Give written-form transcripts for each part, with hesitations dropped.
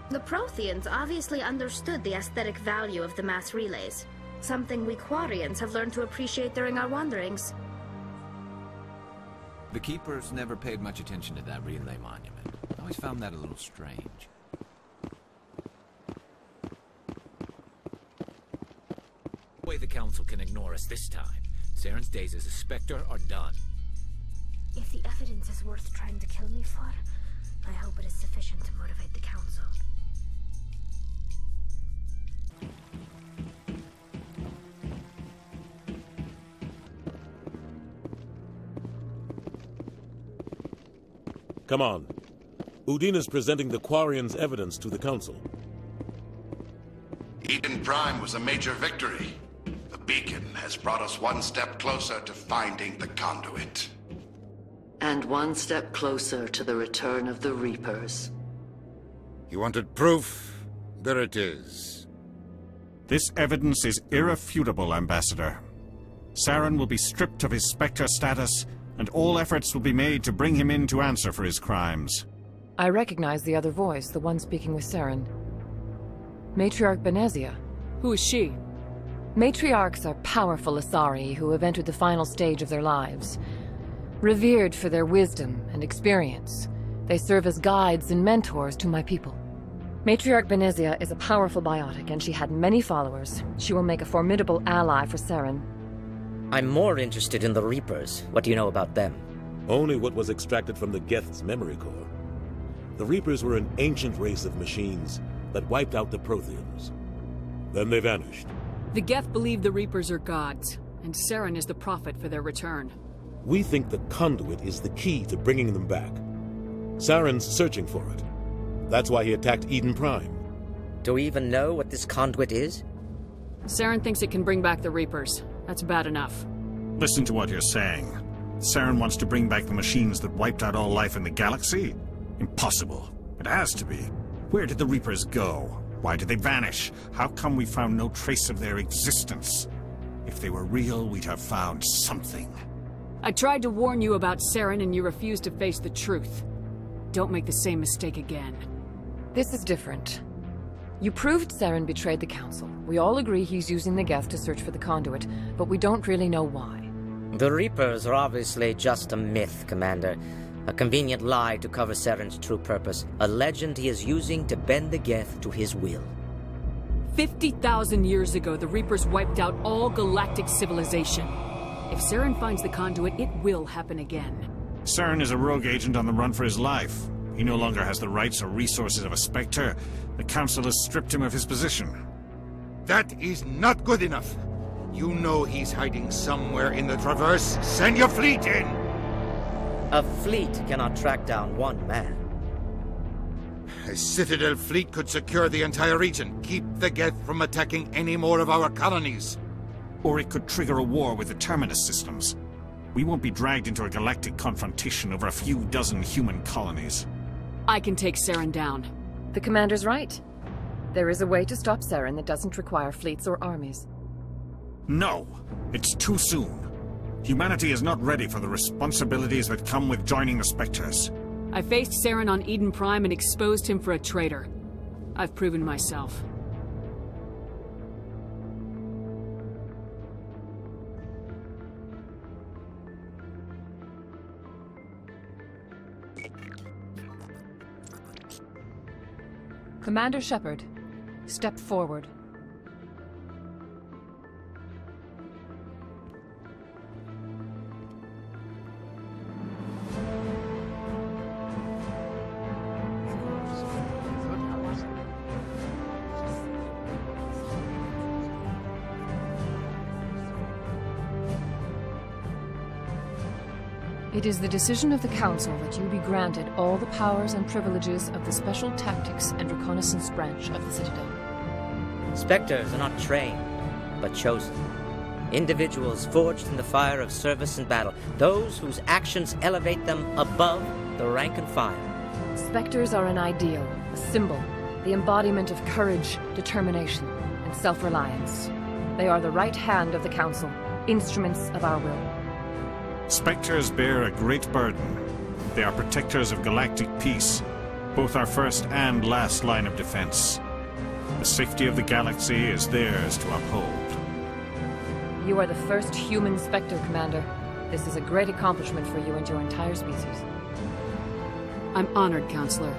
The Protheans obviously understood the aesthetic value of the mass relays, something we Quarians have learned to appreciate during our wanderings. The Keepers never paid much attention to that relay monument. I always found that a little strange. No way the Council can ignore us this time. Saren's days as a Spectre are done. If the evidence is worth trying to kill me for, I hope it is sufficient to motivate the Council. Come on. Udina's presenting the Quarians' evidence to the Council. Eden Prime was a major victory. The beacon has brought us one step closer to finding the conduit. And one step closer to the return of the Reapers. You wanted proof? There it is. This evidence is irrefutable, Ambassador. Saren will be stripped of his Spectre status, and all efforts will be made to bring him in to answer for his crimes. I recognize the other voice, the one speaking with Saren. Matriarch Benezia. Who is she? Matriarchs are powerful Asari who have entered the final stage of their lives. Revered for their wisdom and experience, they serve as guides and mentors to my people. Matriarch Benezia is a powerful biotic, and she had many followers. She will make a formidable ally for Saren. I'm more interested in the Reapers. What do you know about them? Only what was extracted from the Geth's memory core. The Reapers were an ancient race of machines that wiped out the Protheans. Then they vanished. The Geth believe the Reapers are gods, and Saren is the prophet for their return. We think the conduit is the key to bringing them back. Saren's searching for it. That's why he attacked Eden Prime. Do we even know what this conduit is? Saren thinks it can bring back the Reapers. That's bad enough. Listen to what you're saying. Saren wants to bring back the machines that wiped out all life in the galaxy? Impossible. It has to be. Where did the Reapers go? Why did they vanish? How come we found no trace of their existence? If they were real, we'd have found something. I tried to warn you about Saren, and you refused to face the truth. Don't make the same mistake again. This is different. You proved Saren betrayed the Council. We all agree he's using the Geth to search for the conduit, but we don't really know why. The Reapers are obviously just a myth, Commander. A convenient lie to cover Saren's true purpose. A legend he is using to bend the Geth to his will. 50,000 years ago, the Reapers wiped out all galactic civilization. If Saren finds the conduit, it will happen again. Saren is a rogue agent on the run for his life. He no longer has the rights or resources of a Spectre. The Council has stripped him of his position. That is not good enough. You know he's hiding somewhere in the Traverse. Send your fleet in! A fleet cannot track down one man. A Citadel fleet could secure the entire region. Keep the Geth from attacking any more of our colonies. Or it could trigger a war with the Terminus systems. We won't be dragged into a galactic confrontation over a few dozen human colonies. I can take Saren down. The Commander's right. There is a way to stop Saren that doesn't require fleets or armies. No! It's too soon. Humanity is not ready for the responsibilities that come with joining the Spectres. I faced Saren on Eden Prime and exposed him for a traitor. I've proven myself. Commander Shepard, step forward. It is the decision of the Council that you be granted all the powers and privileges of the Special Tactics and Reconnaissance branch of the Citadel. Spectres are not trained, but chosen. Individuals forged in the fire of service and battle. Those whose actions elevate them above the rank and file. Spectres are an ideal, a symbol, the embodiment of courage, determination, and self-reliance. They are the right hand of the Council, instruments of our will. Spectres bear a great burden. They are protectors of galactic peace. both our first and last line of defense. The safety of the galaxy is theirs to uphold. You are the first human Spectre, Commander. This is a great accomplishment for you and your entire species. I'm honored, Counselor.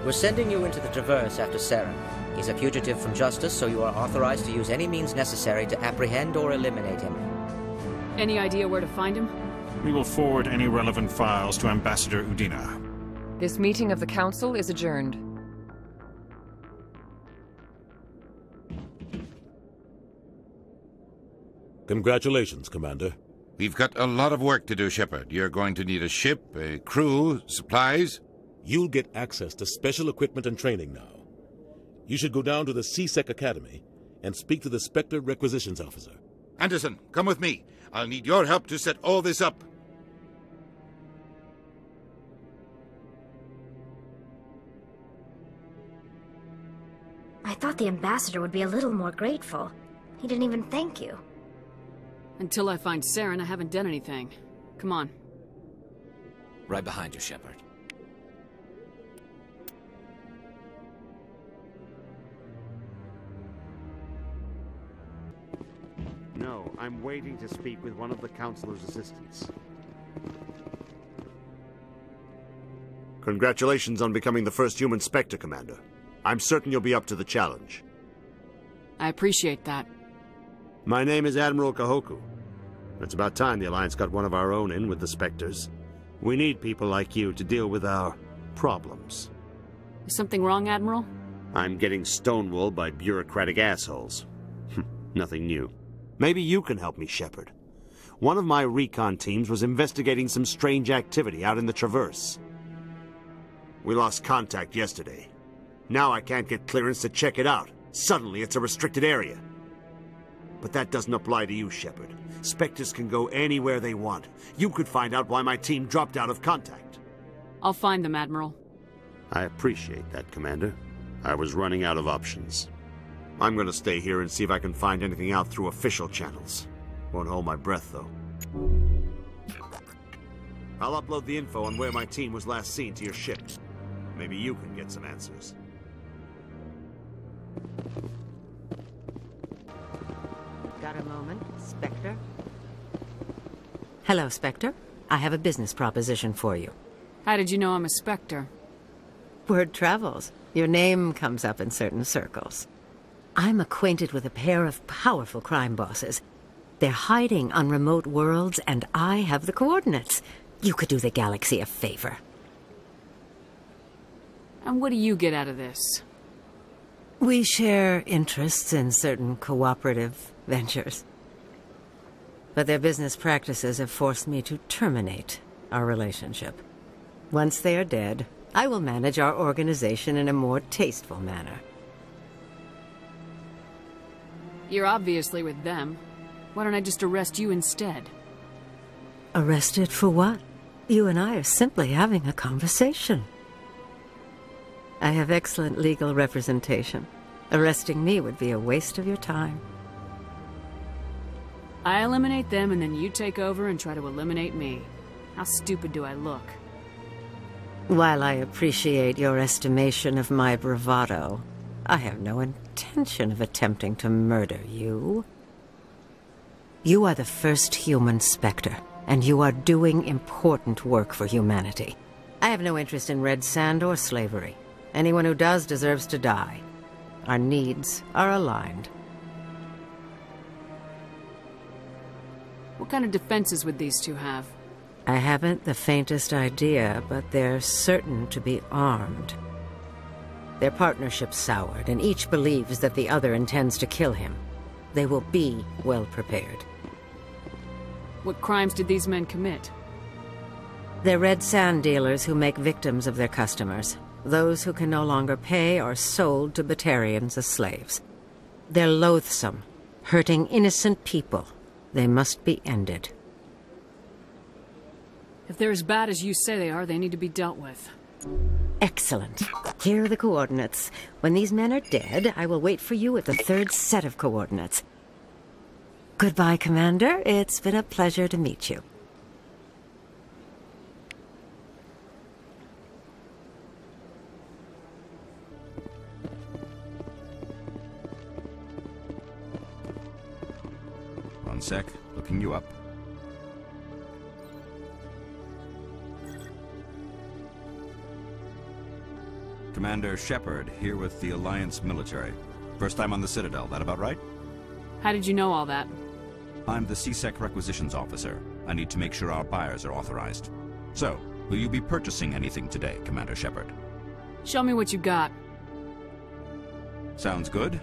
We're sending you into the Traverse after Saren. He's a fugitive from justice, so you are authorized to use any means necessary to apprehend or eliminate him. Any idea where to find him? We will forward any relevant files to Ambassador Udina. This meeting of the Council is adjourned. Congratulations, Commander. We've got a lot of work to do, Shepard. You're going to need a ship, a crew, supplies. You'll get access to special equipment and training now. You should go down to the C-Sec Academy and speak to the Spectre Requisitions Officer. Anderson, come with me. I'll need your help to set all this up. I thought the ambassador would be a little more grateful. He didn't even thank you. Until I find Saren, I haven't done anything. Come on. Right behind you, Shepard. No, I'm waiting to speak with one of the Councilor's assistants. Congratulations on becoming the first human Spectre, Commander. I'm certain you'll be up to the challenge. I appreciate that. My name is Admiral Kahoku. It's about time the Alliance got one of our own in with the Spectres. We need people like you to deal with our problems. Is something wrong, Admiral? I'm getting stonewalled by bureaucratic assholes. Nothing new. Maybe you can help me, Shepard. One of my recon teams was investigating some strange activity out in the Traverse. We lost contact yesterday. Now I can't get clearance to check it out. Suddenly it's a restricted area. But that doesn't apply to you, Shepard. Spectres can go anywhere they want. You could find out why my team dropped out of contact. I'll find them, Admiral. I appreciate that, Commander. I was running out of options. I'm gonna stay here and see if I can find anything out through official channels. Won't hold my breath, though. I'll upload the info on where my team was last seen to your ship. Maybe you can get some answers. Got a moment, Spectre? Hello, Spectre. I have a business proposition for you. How did you know I'm a Spectre? Word travels. Your name comes up in certain circles. I'm acquainted with a pair of powerful crime bosses. They're hiding on remote worlds, and I have the coordinates. You could do the galaxy a favor. And what do you get out of this? We share interests in certain cooperative ventures. But their business practices have forced me to terminate our relationship. Once they are dead, I will manage our organization in a more tasteful manner. You're obviously with them. Why don't I just arrest you instead? Arrested for what? You and I are simply having a conversation. I have excellent legal representation. Arresting me would be a waste of your time. I eliminate them and then you take over and try to eliminate me. How stupid do I look? While I appreciate your estimation of my bravado, I have no intention of attempting to murder you. You are the first human Spectre, and you are doing important work for humanity. I have no interest in red sand or slavery. Anyone who does deserves to die. Our needs are aligned. What kind of defenses would these two have? I haven't the faintest idea, but they're certain to be armed. Their partnership's soured, and each believes that the other intends to kill him. They will be well prepared. What crimes did these men commit? They're red sand dealers who make victims of their customers. Those who can no longer pay are sold to Batarians as slaves. They're loathsome, hurting innocent people. They must be ended. If they're as bad as you say they are, they need to be dealt with. Excellent. Here are the coordinates. When these men are dead, I will wait for you at the third set of coordinates. Goodbye, Commander. It's been a pleasure to meet you. sec. Looking you up. Commander Shepard, here with the Alliance military. First time on the Citadel, that about right? How did you know all that? I'm the CSEC requisitions officer. I need to make sure our buyers are authorized. So, will you be purchasing anything today, Commander Shepard? Show me what you got. Sounds good.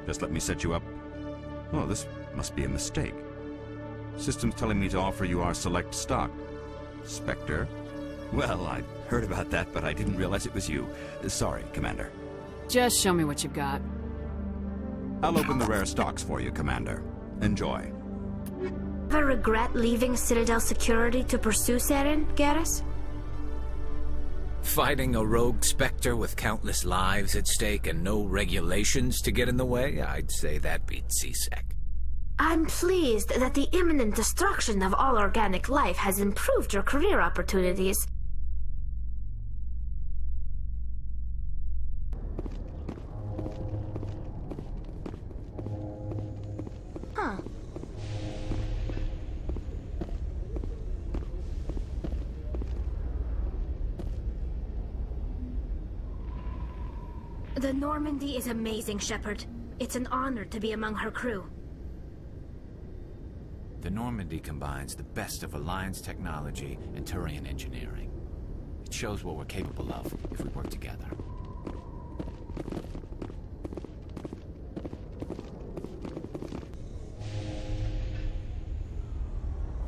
Just let me set you up. Oh, this must be a mistake. System's telling me to offer you our select stock. Spectre? Well, I heard about that, but I didn't realize it was you. Sorry, Commander. Just show me what you've got. I'll open the rare stocks for you, Commander. Enjoy. Ever regret leaving Citadel security to pursue Saren, Garrus? Fighting a rogue Spectre with countless lives at stake and no regulations to get in the way? I'd say that beats CSEC. I'm pleased that the imminent destruction of all organic life has improved your career opportunities. Huh. The Normandy is amazing, Shepard. It's an honor to be among her crew. The Normandy combines the best of Alliance technology and Turian engineering. It shows what we're capable of if we work together.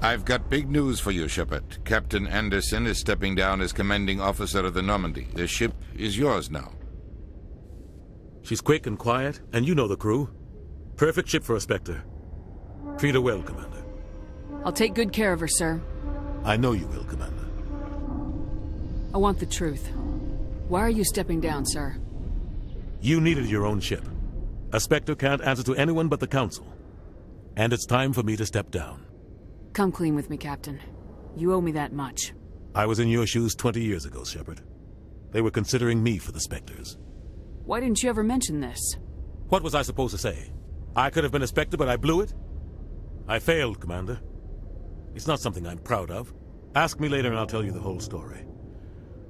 I've got big news for you, Shepard. Captain Anderson is stepping down as commanding officer of the Normandy. The ship is yours now. She's quick and quiet, and you know the crew. Perfect ship for a Spectre. Treat her well, Commander. I'll take good care of her, sir. I know you will, Commander. I want the truth. Why are you stepping down, sir? You needed your own ship. A Spectre can't answer to anyone but the Council. And it's time for me to step down. Come clean with me, Captain. You owe me that much. I was in your shoes 20 years ago, Shepard. They were considering me for the Spectres. Why didn't you ever mention this? What was I supposed to say? I could have been a Spectre, but I blew it? I failed, Commander. It's not something I'm proud of. Ask me later and I'll tell you the whole story.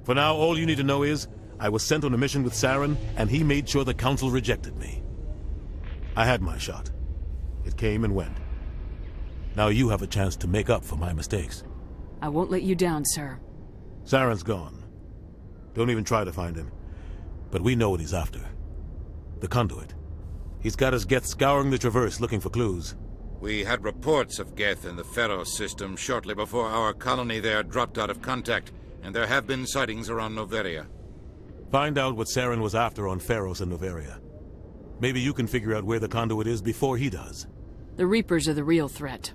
For now, all you need to know is, I was sent on a mission with Saren, and he made sure the Council rejected me. I had my shot. It came and went. Now you have a chance to make up for my mistakes. I won't let you down, sir. Saren's gone. Don't even try to find him. But we know what he's after. The conduit. He's got his Geth scouring the Traverse looking for clues. We had reports of Geth in the Pharos system shortly before our colony there dropped out of contact, and there have been sightings around Noveria. Find out what Saren was after on Pharos and Noveria. Maybe you can figure out where the conduit is before he does. The Reapers are the real threat.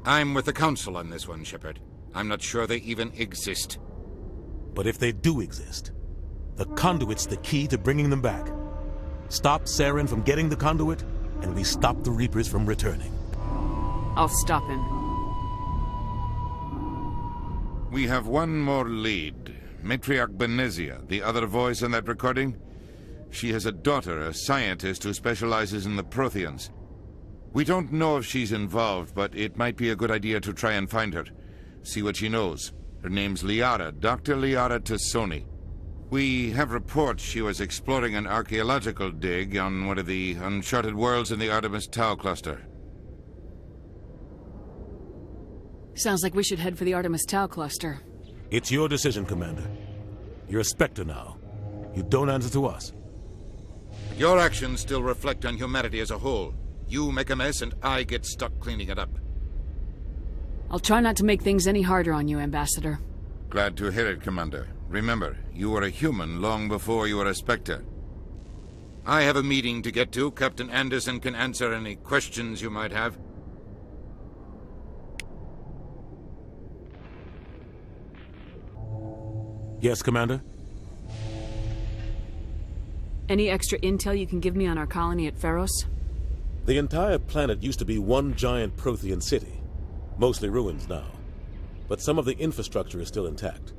I'm with the Council on this one, Shepard. I'm not sure they even exist. But if they do exist, the conduit's the key to bringing them back. Stop Saren from getting the conduit, and we stop the Reapers from returning. I'll stop him. We have one more lead. Matriarch Benezia, the other voice in that recording. She has a daughter, a scientist who specializes in the Protheans. We don't know if she's involved, but it might be a good idea to try and find her. See what she knows. Her name's Liara, Dr. Liara Tassoni. We have reports she was exploring an archaeological dig on one of the uncharted worlds in the Artemis Tau cluster. Sounds like we should head for the Artemis Tau cluster. It's your decision, Commander. You're a Spectre now. You don't answer to us. Your actions still reflect on humanity as a whole. You make a mess and I get stuck cleaning it up. I'll try not to make things any harder on you, Ambassador. Glad to hear it, Commander. Remember, you were a human long before you were a Spectre. I have a meeting to get to. Captain Anderson can answer any questions you might have. Yes, Commander? Any extra intel you can give me on our colony at Pharos? The entire planet used to be one giant Prothean city. Mostly ruins now. But some of the infrastructure is still intact.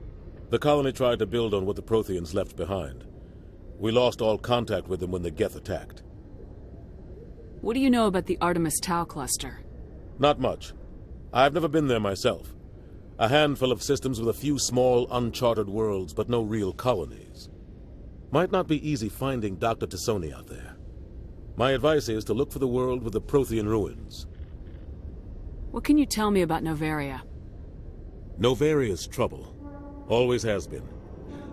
The colony tried to build on what the Protheans left behind. We lost all contact with them when the Geth attacked. What do you know about the Artemis Tau cluster? Not much. I've never been there myself. A handful of systems with a few small, uncharted worlds, but no real colonies. Might not be easy finding Dr. Tassoni out there. My advice is to look for the world with the Prothean ruins. What can you tell me about Novaria? Novaria's trouble. Always has been.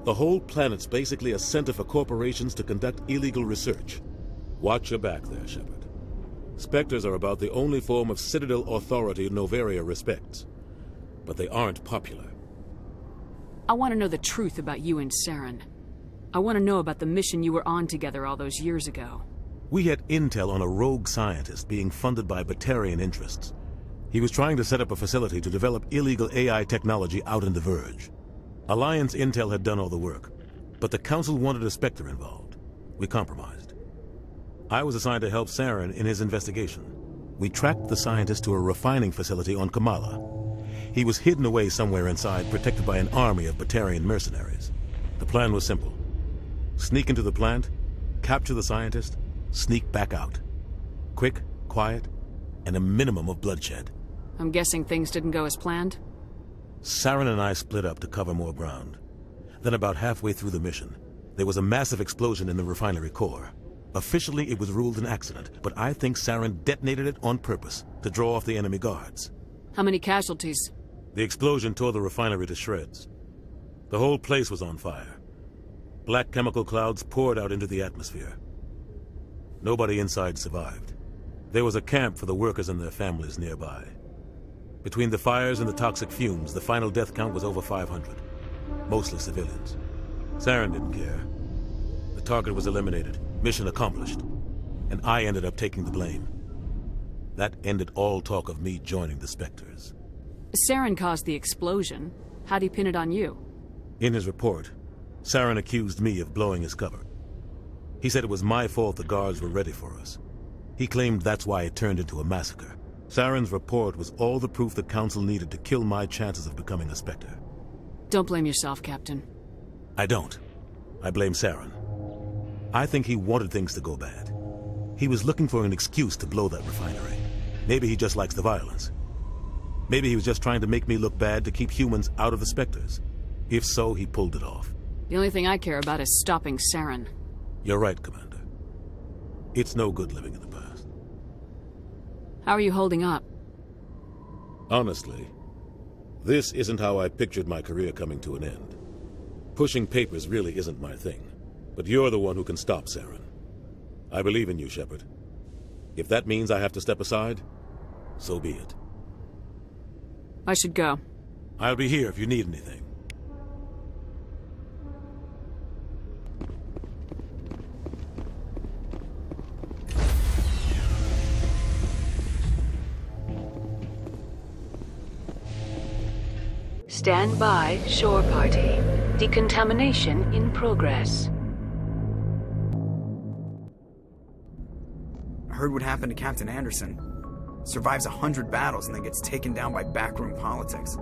The whole planet's basically a center for corporations to conduct illegal research. Watch your back there, Shepard. Spectres are about the only form of Citadel authority Novaria respects. But they aren't popular. I want to know the truth about you and Saren. I want to know about the mission you were on together all those years ago. We had intel on a rogue scientist being funded by Batarian interests. He was trying to set up a facility to develop illegal AI technology out in the Verge. Alliance intel had done all the work, but the Council wanted a Spectre involved. We compromised. I was assigned to help Saren in his investigation. We tracked the scientist to a refining facility on Kamala. He was hidden away somewhere inside, protected by an army of Batarian mercenaries. The plan was simple. Sneak into the plant, capture the scientist, sneak back out. Quick, quiet, and a minimum of bloodshed. I'm guessing things didn't go as planned? Saren and I split up to cover more ground. Then about halfway through the mission, there was a massive explosion in the refinery core. Officially, it was ruled an accident, but I think Saren detonated it on purpose to draw off the enemy guards. How many casualties? The explosion tore the refinery to shreds. The whole place was on fire. Black chemical clouds poured out into the atmosphere. Nobody inside survived. There was a camp for the workers and their families nearby. Between the fires and the toxic fumes, the final death count was over 500. Mostly civilians. Saren didn't care. The target was eliminated. Mission accomplished. And I ended up taking the blame. That ended all talk of me joining the Spectres. Saren caused the explosion. How'd he pin it on you? In his report, Saren accused me of blowing his cover. He said it was my fault the guards were ready for us. He claimed that's why it turned into a massacre. Saren's report was all the proof the Council needed to kill my chances of becoming a Spectre. Don't blame yourself, Captain. I don't. I blame Saren. I think he wanted things to go bad. He was looking for an excuse to blow that refinery. Maybe he just likes the violence. Maybe he was just trying to make me look bad to keep humans out of the Spectres. If so, he pulled it off. The only thing I care about is stopping Saren. You're right, Commander. It's no good living in the past. How are you holding up? Honestly, this isn't how I pictured my career coming to an end. Pushing papers really isn't my thing. But you're the one who can stop Saren. I believe in you, Shepard. If that means I have to step aside, so be it. I should go. I'll be here if you need anything. Stand by, shore party. Decontamination in progress. I heard what happened to Captain Anderson. Survives 100 battles and then gets taken down by backroom politics.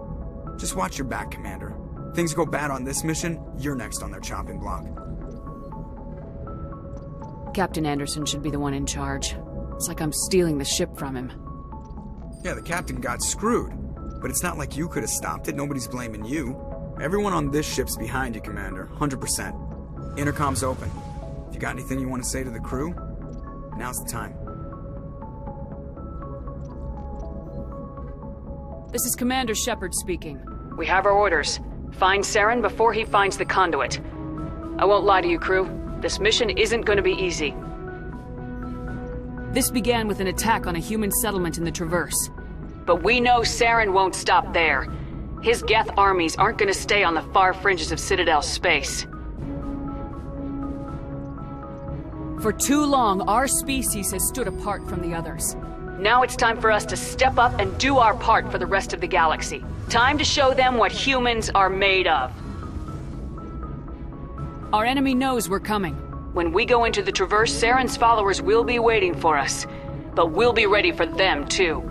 Just watch your back, Commander. Things go bad on this mission, you're next on their chopping block. Captain Anderson should be the one in charge. It's like I'm stealing the ship from him. Yeah, the captain got screwed. But it's not like you could have stopped it. Nobody's blaming you. Everyone on this ship's behind you, Commander. 100%. Intercom's open. If you got anything you want to say to the crew, now's the time. This is Commander Shepard speaking. We have our orders. Find Saren before he finds the conduit. I won't lie to you, crew. This mission isn't going to be easy. This began with an attack on a human settlement in the Traverse. But we know Saren won't stop there. His Geth armies aren't going to stay on the far fringes of Citadel space. For too long, our species has stood apart from the others. Now it's time for us to step up and do our part for the rest of the galaxy. Time to show them what humans are made of. Our enemy knows we're coming. When we go into the Traverse, Saren's followers will be waiting for us. But we'll be ready for them, too.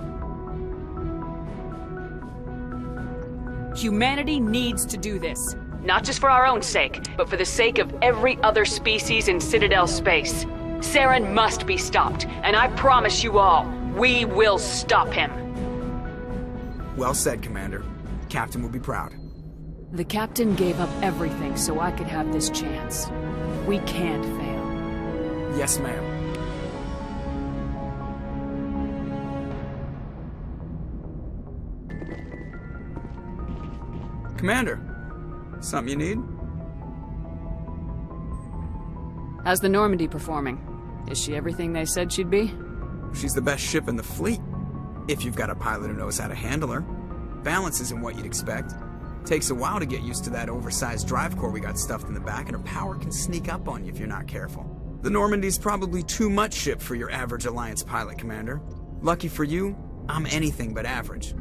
Humanity needs to do this. Not just for our own sake, but for the sake of every other species in Citadel space. Saren must be stopped, and I promise you all, we will stop him. Well said, Commander. Captain would be proud. The captain gave up everything so I could have this chance. We can't fail. Yes, ma'am. Commander, something you need? How's the Normandy performing? Is she everything they said she'd be? She's the best ship in the fleet, if you've got a pilot who knows how to handle her. Balance isn't what you'd expect. Takes a while to get used to that oversized drive core we got stuffed in the back, and her power can sneak up on you if you're not careful. The Normandy's probably too much ship for your average Alliance pilot, Commander. Lucky for you, I'm anything but average.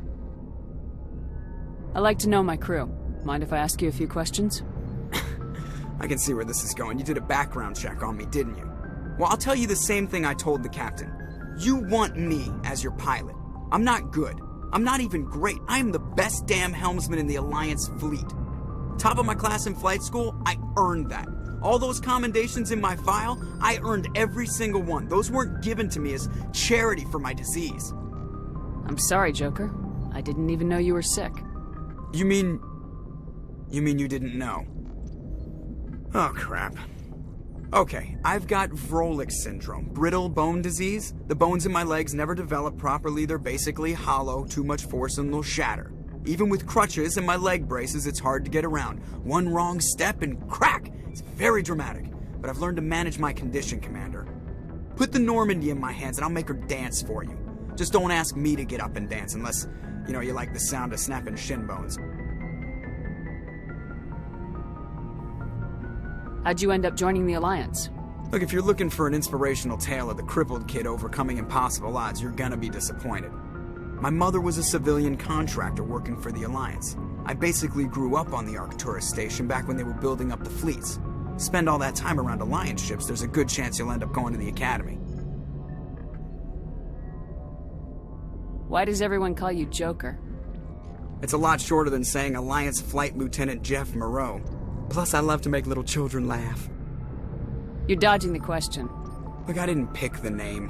I like to know my crew. Mind if I ask you a few questions? I can see where this is going. You did a background check on me, didn't you? Well, I'll tell you the same thing I told the captain. You want me as your pilot. I'm not good. I'm not even great. I am the best damn helmsman in the Alliance fleet. Top of my class in flight school, I earned that. All those commendations in my file, I earned every single one. Those weren't given to me as charity for my disease. I'm sorry, Joker. I didn't even know you were sick. You mean you didn't know? Oh, crap. Okay, I've got Vrolich syndrome, brittle bone disease. The bones in my legs never develop properly. They're basically hollow, too much force and they'll shatter. Even with crutches and my leg braces, it's hard to get around. One wrong step and crack! It's very dramatic, but I've learned to manage my condition, Commander. Put the Normandy in my hands and I'll make her dance for you. Just don't ask me to get up and dance unless, you like the sound of snapping shin bones. How'd you end up joining the Alliance? Look, if you're looking for an inspirational tale of the crippled kid overcoming impossible odds, you're gonna be disappointed. My mother was a civilian contractor working for the Alliance. I basically grew up on the Arcturus station back when they were building up the fleets. Spend all that time around Alliance ships, there's a good chance you'll end up going to the Academy. Why does everyone call you Joker? It's a lot shorter than saying Alliance Flight Lieutenant Jeff Moreau. Plus, I love to make little children laugh. You're dodging the question. Look, I didn't pick the name.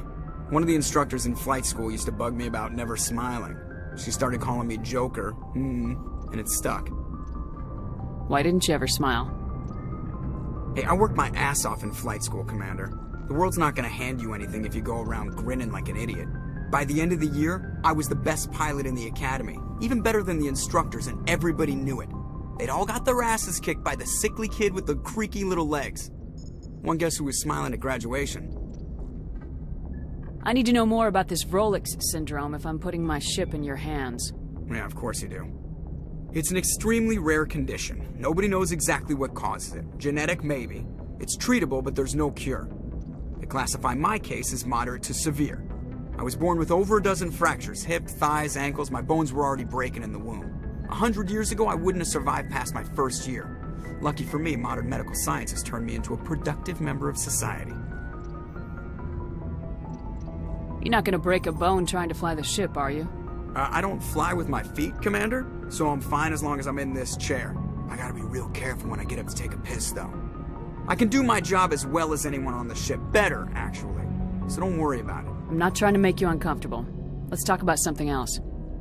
One of the instructors in flight school used to bug me about never smiling. She started calling me Joker, and it stuck. Why didn't you ever smile? Hey, I worked my ass off in flight school, Commander. The world's not gonna hand you anything if you go around grinning like an idiot. By the end of the year, I was the best pilot in the Academy. Even better than the instructors, and everybody knew it. They'd all got their asses kicked by the sickly kid with the creaky little legs. One guess who was smiling at graduation? I need to know more about this Vrolich syndrome if I'm putting my ship in your hands. Yeah, of course you do. It's an extremely rare condition. Nobody knows exactly what causes it. Genetic, maybe. It's treatable, but there's no cure. They classify my case as moderate to severe. I was born with over a dozen fractures, hip, thighs, ankles. My bones were already breaking in the womb. 100 years ago, I wouldn't have survived past my first year. Lucky for me, modern medical science has turned me into a productive member of society. You're not gonna break a bone trying to fly the ship, are you? I don't fly with my feet, Commander, so I'm fine as long as I'm in this chair. I gotta be real careful when I get up to take a piss, though. I can do my job as well as anyone on the ship. Better, actually. So don't worry about it. I'm not trying to make you uncomfortable. Let's talk about something else.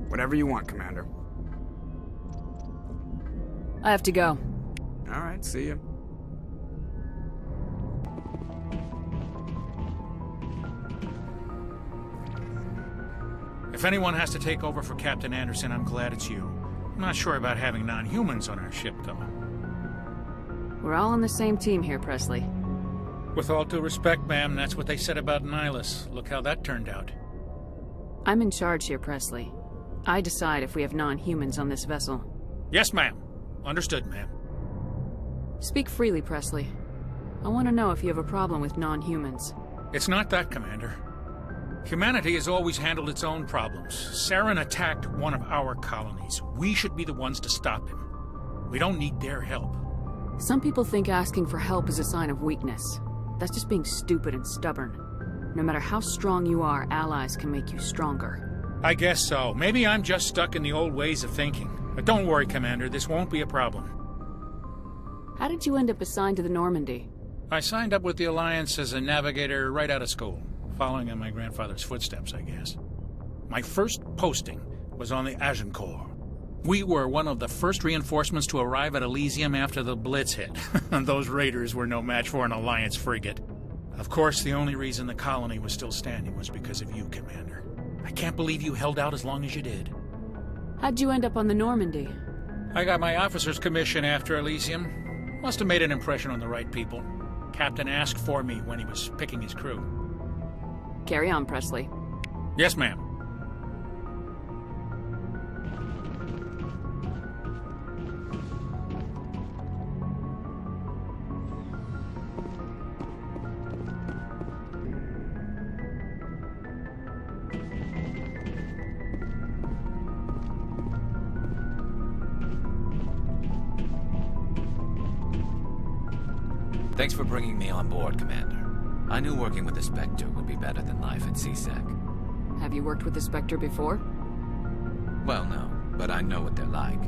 Whatever you want, Commander. I have to go. All right, see ya. If anyone has to take over for Captain Anderson, I'm glad it's you. I'm not sure about having non-humans on our ship, though. We're all on the same team here, Presley. With all due respect, ma'am, that's what they said about Nihilus. Look how that turned out. I'm in charge here, Presley. I decide if we have non-humans on this vessel. Yes, ma'am. Understood, ma'am. Speak freely, Presley. I want to know if you have a problem with non-humans. It's not that, Commander. Humanity has always handled its own problems. Saren attacked one of our colonies. We should be the ones to stop him. We don't need their help. Some people think asking for help is a sign of weakness. That's just being stupid and stubborn. No matter how strong you are, allies can make you stronger. I guess so. Maybe I'm just stuck in the old ways of thinking. But don't worry, Commander. This won't be a problem. How did you end up assigned to the Normandy? I signed up with the Alliance as a navigator right out of school. Following in my grandfather's footsteps, I guess. My first posting was on the Agincourt. We were one of the first reinforcements to arrive at Elysium after the Blitz hit. And those raiders were no match for an Alliance frigate. Of course, the only reason the colony was still standing was because of you, Commander. I can't believe you held out as long as you did. How'd you end up on the Normandy? I got my officer's commission after Elysium. Must have made an impression on the right people. Captain asked for me when he was picking his crew. Carry on, Presley. Yes, ma'am. Thanks for bringing me on board, Commander. I knew working with the Spectre would be better than life at CSEC. Have you worked with the Spectre before? Well, no, but I know what they're like.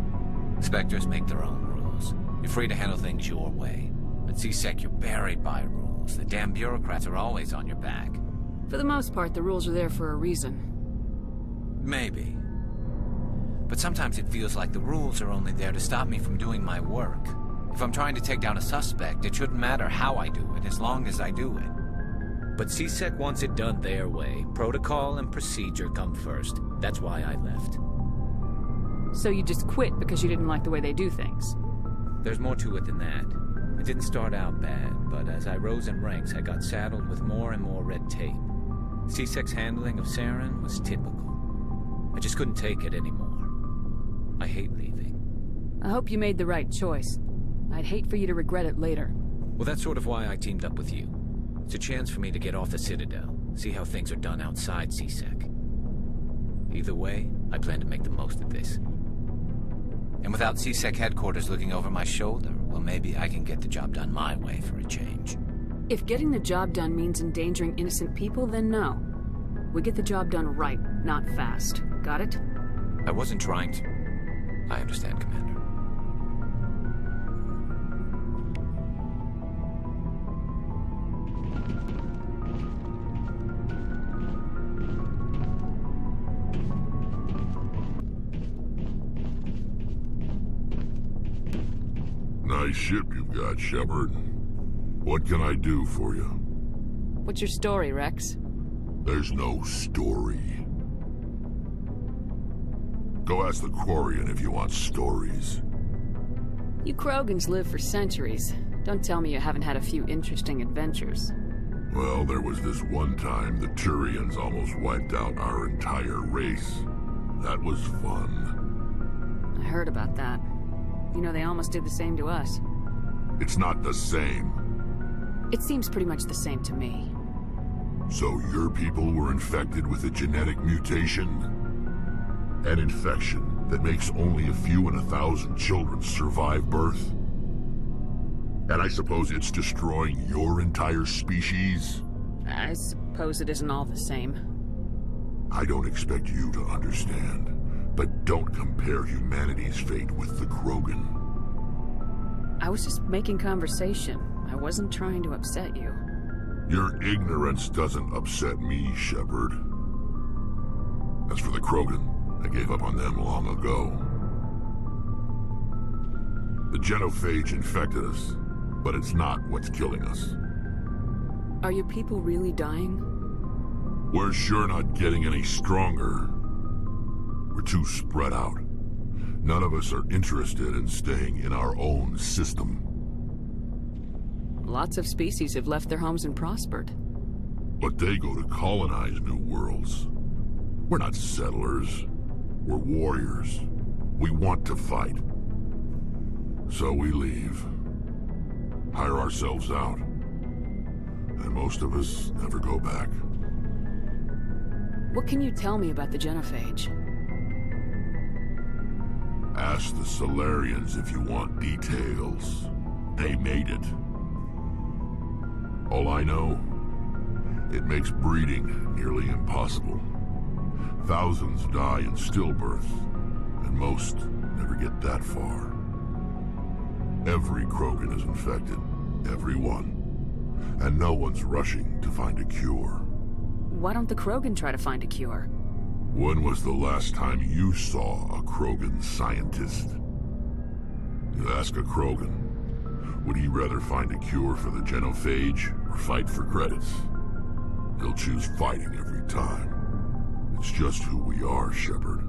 Spectres make their own rules. You're free to handle things your way. At CSEC, you're buried by rules. The damn bureaucrats are always on your back. For the most part, the rules are there for a reason. Maybe. But sometimes it feels like the rules are only there to stop me from doing my work. If I'm trying to take down a suspect, it shouldn't matter how I do it, as long as I do it. But CSEC wants it done their way. Protocol and procedure come first. That's why I left. So you just quit because you didn't like the way they do things? There's more to it than that. It didn't start out bad, but as I rose in ranks, I got saddled with more and more red tape. CSEC's handling of Saren was typical. I just couldn't take it anymore. I hate leaving. I hope you made the right choice. I'd hate for you to regret it later. Well, that's sort of why I teamed up with you. It's a chance for me to get off the Citadel, see how things are done outside CSEC. Either way, I plan to make the most of this. And without CSEC headquarters looking over my shoulder, well, maybe I can get the job done my way for a change. If getting the job done means endangering innocent people, then no. We get the job done right, not fast. Got it? I wasn't trying to... I understand, Commander. Nice ship you've got, Shepard. What can I do for you? What's your story, Rex? There's no story. Go ask the Quarian if you want stories. You Krogans live for centuries. Don't tell me you haven't had a few interesting adventures. Well, there was this one time the Turians almost wiped out our entire race. That was fun. I heard about that. You know, they almost did the same to us. It's not the same. It seems pretty much the same to me. So your people were infected with a genetic mutation? An infection that makes only a few in 1,000 children survive birth? And I suppose it's destroying your entire species? I suppose it isn't all the same. I don't expect you to understand. But don't compare humanity's fate with the Krogan. I was just making conversation. I wasn't trying to upset you. Your ignorance doesn't upset me, Shepard. As for the Krogan, I gave up on them long ago. The genophage infected us, but it's not what's killing us. Are your people really dying? We're sure not getting any stronger. We're too spread out. None of us are interested in staying in our own system. Lots of species have left their homes and prospered. But they go to colonize new worlds. We're not settlers. We're warriors. We want to fight. So we leave. Hire ourselves out. And most of us never go back. What can you tell me about the genophage? Ask the Solarians if you want details. They made it. All I know, it makes breeding nearly impossible. Thousands die in stillbirth, and most never get that far. Every Krogan is infected, every one. And no one's rushing to find a cure. Why don't the Krogan try to find a cure? When was the last time you saw a Krogan scientist? You ask a Krogan, would he rather find a cure for the genophage or fight for credits? He'll choose fighting every time. It's just who we are, Shepard.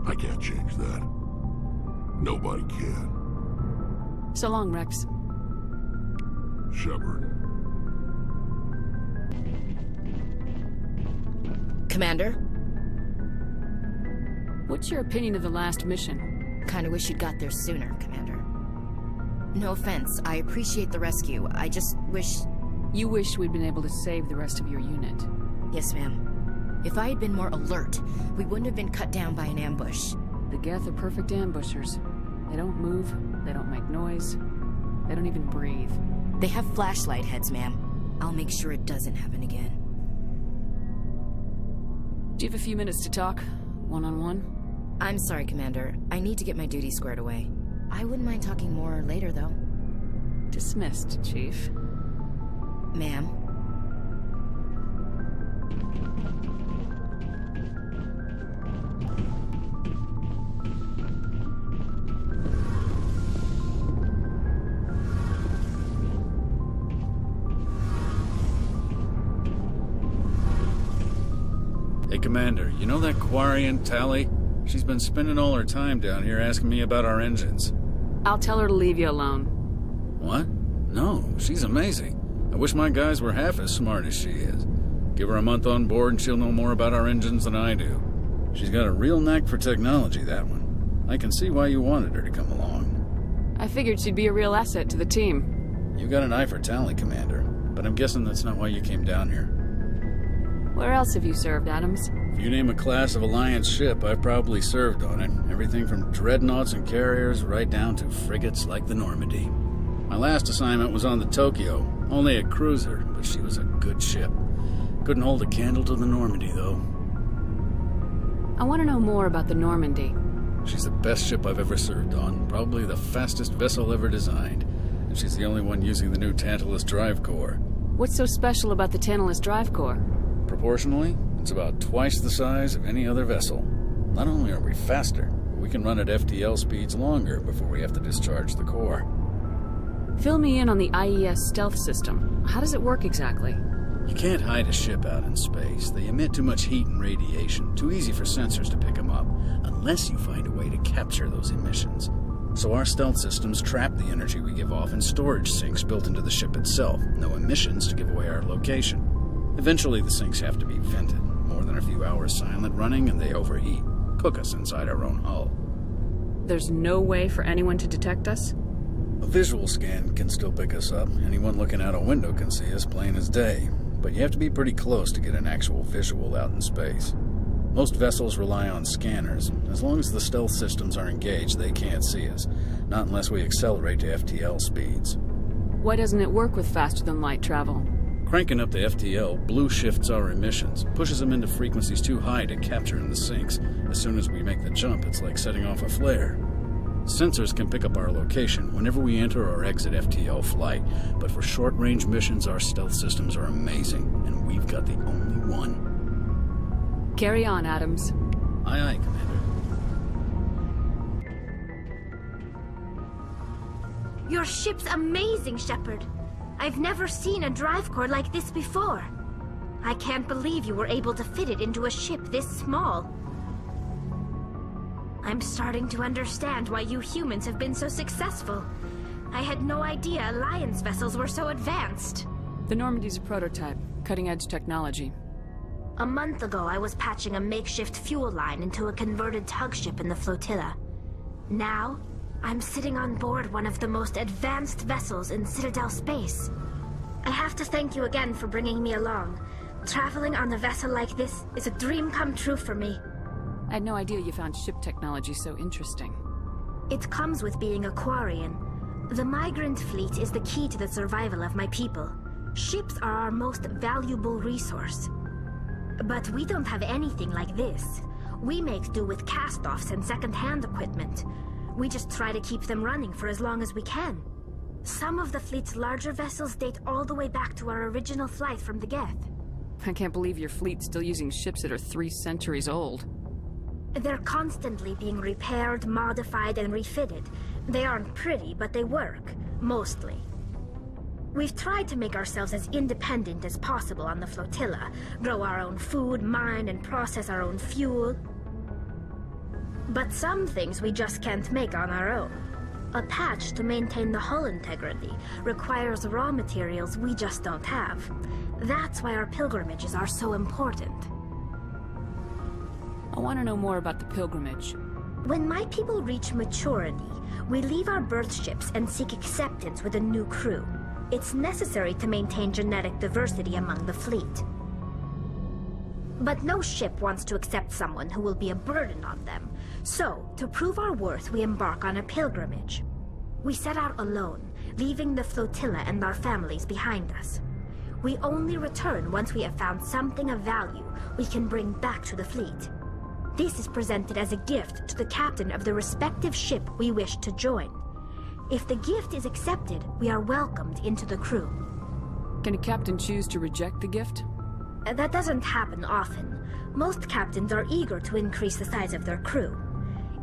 I can't change that. Nobody can. So long, Rex. Shepard. Commander? What's your opinion of the last mission? Kinda wish you'd got there sooner, Commander. No offense, I appreciate the rescue. I just wish... You wish we'd been able to save the rest of your unit. Yes, ma'am. If I had been more alert, we wouldn't have been cut down by an ambush. The Geth are perfect ambushers. They don't move, they don't make noise, they don't even breathe. They have flashlight heads, ma'am. I'll make sure it doesn't happen again. Do you have a few minutes to talk? One-on-one? I'm sorry, Commander. I need to get my duty squared away. I wouldn't mind talking more later, though. Dismissed, Chief. Ma'am. Hey, Commander, you know that Quarian, Tally? She's been spending all her time down here asking me about our engines. I'll tell her to leave you alone. What? No, she's amazing. I wish my guys were half as smart as she is. Give her a month on board and she'll know more about our engines than I do. She's got a real knack for technology, that one. I can see why you wanted her to come along. I figured she'd be a real asset to the team. You got an eye for Tally, Commander, but I'm guessing that's not why you came down here. Where else have you served, Adams? If you name a class of Alliance ship, I've probably served on it. Everything from dreadnoughts and carriers right down to frigates like the Normandy. My last assignment was on the Tokyo, only a cruiser, but she was a good ship. Couldn't hold a candle to the Normandy, though. I want to know more about the Normandy. She's the best ship I've ever served on, probably the fastest vessel ever designed. And she's the only one using the new Tantalus drive core. What's so special about the Tantalus drive core? Proportionally, it's about twice the size of any other vessel. Not only are we faster, but we can run at FTL speeds longer before we have to discharge the core. Fill me in on the IES stealth system. How does it work exactly? You can't hide a ship out in space. They emit too much heat and radiation, too easy for sensors to pick them up, unless you find a way to capture those emissions. So our stealth systems trap the energy we give off in storage sinks built into the ship itself. No emissions to give away our location. Eventually, the sinks have to be vented. More than a few hours silent running, and they overheat. Cook us inside our own hull. There's no way for anyone to detect us? A visual scan can still pick us up. Anyone looking out a window can see us plain as day. But you have to be pretty close to get an actual visual out in space. Most vessels rely on scanners. As long as the stealth systems are engaged, they can't see us. Not unless we accelerate to FTL speeds. Why doesn't it work with faster-than-light travel? Cranking up the FTL blue shifts our emissions, pushes them into frequencies too high to capture in the sinks. As soon as we make the jump, it's like setting off a flare. Sensors can pick up our location whenever we enter or exit FTL flight, but for short-range missions, our stealth systems are amazing, and we've got the only one. Carry on, Adams. Aye, aye, Commander. Your ship's amazing, Shepard. I've never seen a drive core like this before. I can't believe you were able to fit it into a ship this small. I'm starting to understand why you humans have been so successful. I had no idea Alliance vessels were so advanced. The Normandy's a prototype, cutting-edge technology. A month ago, I was patching a makeshift fuel line into a converted tug ship in the flotilla. Now, I'm sitting on board one of the most advanced vessels in Citadel space. I have to thank you again for bringing me along. Traveling on a vessel like this is a dream come true for me. I had no idea you found ship technology so interesting. It comes with being a Quarian. The migrant fleet is the key to the survival of my people. Ships are our most valuable resource. But we don't have anything like this. We make do with cast-offs and second-hand equipment. We just try to keep them running for as long as we can. Some of the fleet's larger vessels date all the way back to our original flight from the Geth. I can't believe your fleet's still using ships that are 3 centuries old. They're constantly being repaired, modified, and refitted. They aren't pretty, but they work. Mostly. We've tried to make ourselves as independent as possible on the flotilla. Grow our own food, mine, and process our own fuel. But some things we just can't make on our own. A patch to maintain the hull integrity requires raw materials we just don't have. That's why our pilgrimages are so important. I want to know more about the pilgrimage. When my people reach maturity, we leave our birth ships and seek acceptance with a new crew. It's necessary to maintain genetic diversity among the fleet. But no ship wants to accept someone who will be a burden on them. So, to prove our worth, we embark on a pilgrimage. We set out alone, leaving the flotilla and our families behind us. We only return once we have found something of value we can bring back to the fleet. This is presented as a gift to the captain of the respective ship we wish to join. If the gift is accepted, we are welcomed into the crew. Can a captain choose to reject the gift? That doesn't happen often. Most captains are eager to increase the size of their crew.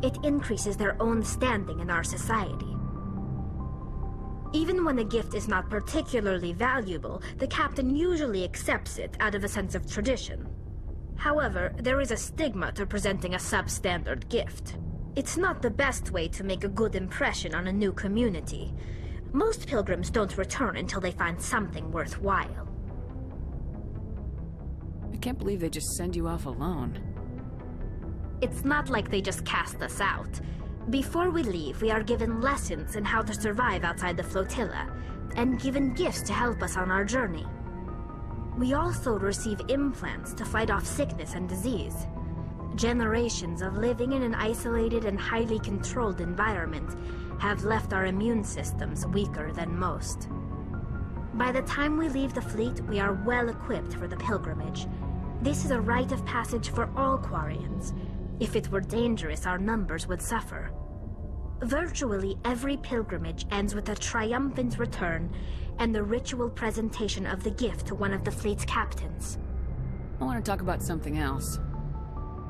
It increases their own standing in our society. Even when a gift is not particularly valuable, the captain usually accepts it out of a sense of tradition. However, there is a stigma to presenting a substandard gift. It's not the best way to make a good impression on a new community. Most pilgrims don't return until they find something worthwhile. I can't believe they just send you off alone. It's not like they just cast us out. Before we leave, we are given lessons in how to survive outside the flotilla, and given gifts to help us on our journey. We also receive implants to fight off sickness and disease. Generations of living in an isolated and highly controlled environment have left our immune systems weaker than most. By the time we leave the fleet, we are well equipped for the pilgrimage. This is a rite of passage for all Quarians. If it were dangerous, our numbers would suffer. Virtually every pilgrimage ends with a triumphant return and the ritual presentation of the gift to one of the fleet's captains. I want to talk about something else.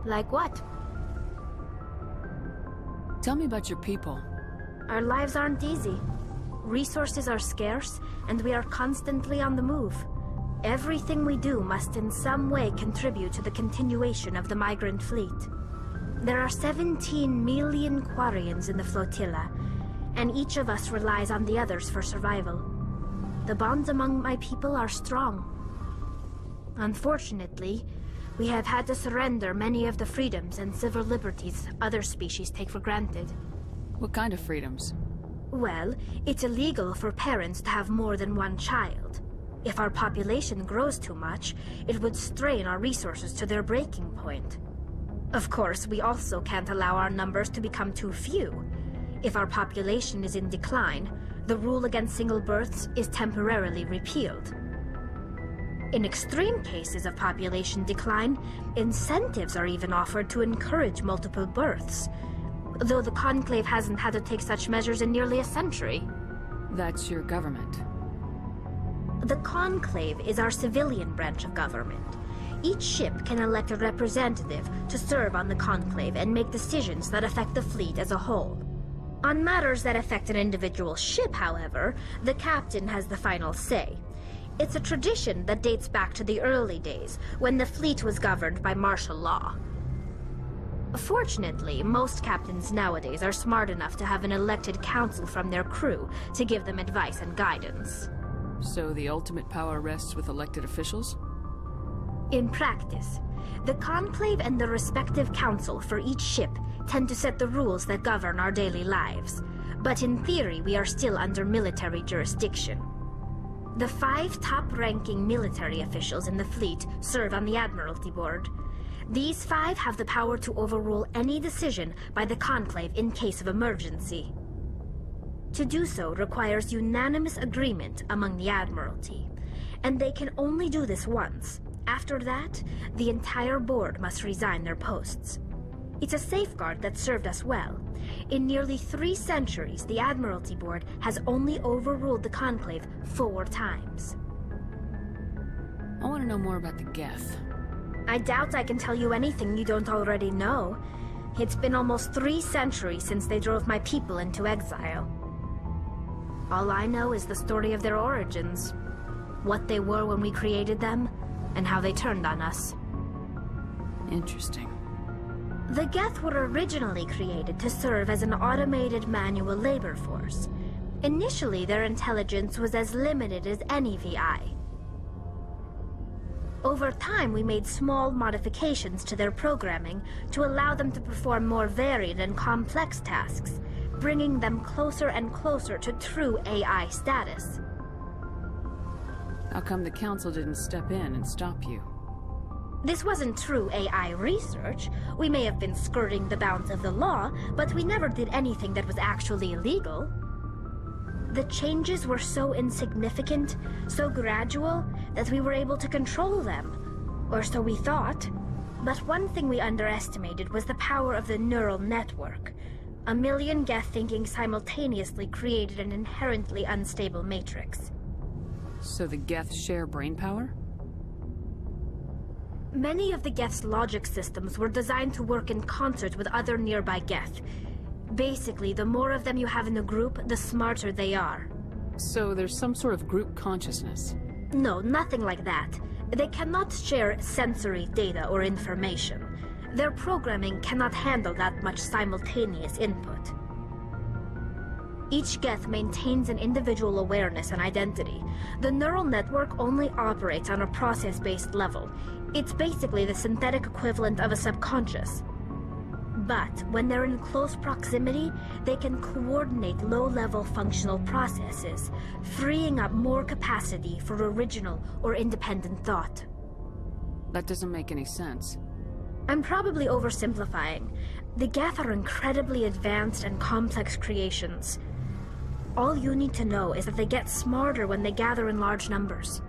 Like what? Tell me about your people. Our lives aren't easy. Resources are scarce, and we are constantly on the move. Everything we do must in some way contribute to the continuation of the migrant fleet. There are 17 million Quarians in the flotilla, and each of us relies on the others for survival. The bonds among my people are strong. Unfortunately, we have had to surrender many of the freedoms and civil liberties other species take for granted. What kind of freedoms? Well, it's illegal for parents to have more than one child. If our population grows too much, it would strain our resources to their breaking point. Of course, we also can't allow our numbers to become too few. If our population is in decline, the rule against single births is temporarily repealed. In extreme cases of population decline, incentives are even offered to encourage multiple births, though the Conclave hasn't had to take such measures in nearly a century. That's your government. The Conclave is our civilian branch of government. Each ship can elect a representative to serve on the Conclave and make decisions that affect the fleet as a whole. On matters that affect an individual ship, however, the captain has the final say. It's a tradition that dates back to the early days, when the fleet was governed by martial law. Fortunately, most captains nowadays are smart enough to have an elected council from their crew to give them advice and guidance. So the ultimate power rests with elected officials? In practice, the Conclave and the respective council for each ship tend to set the rules that govern our daily lives. But in theory, we are still under military jurisdiction. The 5 top-ranking military officials in the fleet serve on the Admiralty Board. These 5 have the power to overrule any decision by the Conclave in case of emergency. To do so requires unanimous agreement among the Admiralty, and they can only do this once. After that, the entire board must resign their posts. It's a safeguard that served us well. In nearly 3 centuries, the Admiralty Board has only overruled the Conclave 4 times. I want to know more about the Geth. I doubt I can tell you anything you don't already know. It's been almost 3 centuries since they drove my people into exile. All I know is the story of their origins, what they were when we created them, and how they turned on us. Interesting. The Geth were originally created to serve as an automated manual labor force. Initially, their intelligence was as limited as any VI. Over time, we made small modifications to their programming to allow them to perform more varied and complex tasks, bringing them closer and closer to true AI status. How come the Council didn't step in and stop you? This wasn't true AI research. We may have been skirting the bounds of the law, but we never did anything that was actually illegal. The changes were so insignificant, so gradual, that we were able to control them. Or so we thought. But one thing we underestimated was the power of the neural network. 1 million Geth thinking simultaneously created an inherently unstable matrix. So the Geth share brain power? Many of the Geth's logic systems were designed to work in concert with other nearby Geth. Basically, the more of them you have in a group, the smarter they are. So there's some sort of group consciousness? No, nothing like that. They cannot share sensory data or information. Their programming cannot handle that much simultaneous input. Each Geth maintains an individual awareness and identity. The neural network only operates on a process-based level. It's basically the synthetic equivalent of a subconscious. But when they're in close proximity, they can coordinate low-level functional processes, freeing up more capacity for original or independent thought. That doesn't make any sense. I'm probably oversimplifying. The Geth are incredibly advanced and complex creations. All you need to know is that they get smarter when they gather in large numbers.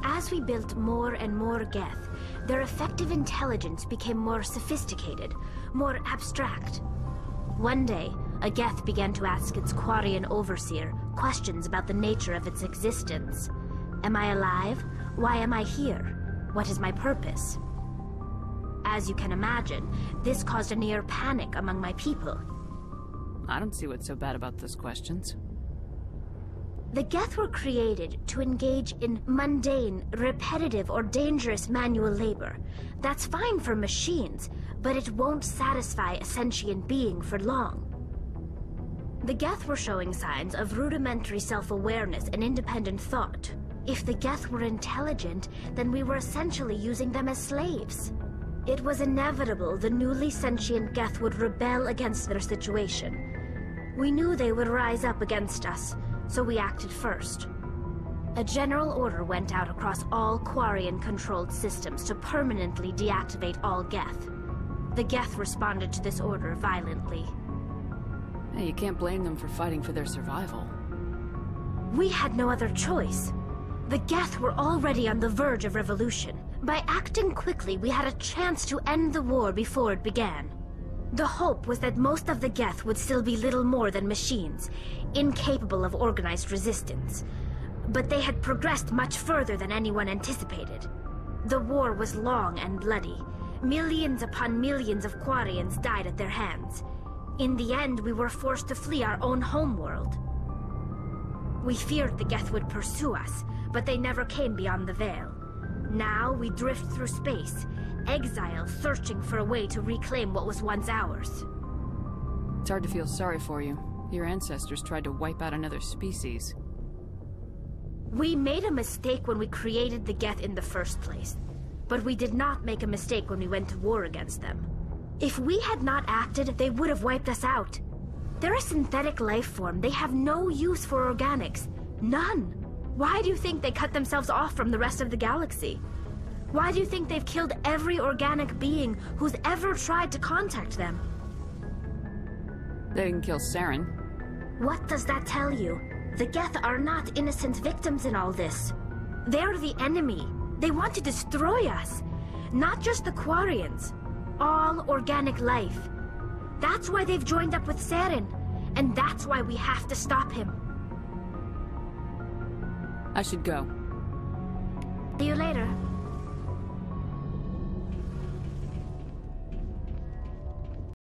As we built more and more Geth, their effective intelligence became more sophisticated, more abstract. One day, a Geth began to ask its Quarian overseer questions about the nature of its existence. Am I alive? Why am I here? What is my purpose? As you can imagine, this caused a near panic among my people. I don't see what's so bad about those questions. The Geth were created to engage in mundane, repetitive, or dangerous manual labor. That's fine for machines, but it won't satisfy a sentient being for long. The Geth were showing signs of rudimentary self-awareness and independent thought. If the Geth were intelligent, then we were essentially using them as slaves. It was inevitable the newly sentient Geth would rebel against their situation. We knew they would rise up against us, so we acted first. A general order went out across all Quarian-controlled systems to permanently deactivate all Geth. The Geth responded to this order violently. Hey, you can't blame them for fighting for their survival. We had no other choice. The Geth were already on the verge of revolution. By acting quickly, we had a chance to end the war before it began. The hope was that most of the Geth would still be little more than machines, incapable of organized resistance. But they had progressed much further than anyone anticipated. The war was long and bloody. Millions upon millions of Quarians died at their hands. In the end, we were forced to flee our own homeworld. We feared the Geth would pursue us, but they never came beyond the Veil. Now we drift through space, exile, searching for a way to reclaim what was once ours. It's hard to feel sorry for you. Your ancestors tried to wipe out another species. We made a mistake when we created the Geth in the first place, but we did not make a mistake when we went to war against them. If we had not acted, they would have wiped us out. They're a synthetic life form. They have no use for organics. None. Why do you think they cut themselves off from the rest of the galaxy? Why do you think they've killed every organic being who's ever tried to contact them? They didn't kill Saren. What does that tell you? The Geth are not innocent victims in all this. They're the enemy. They want to destroy us. Not just the Quarians. All organic life. That's why they've joined up with Saren. And that's why we have to stop him. I should go.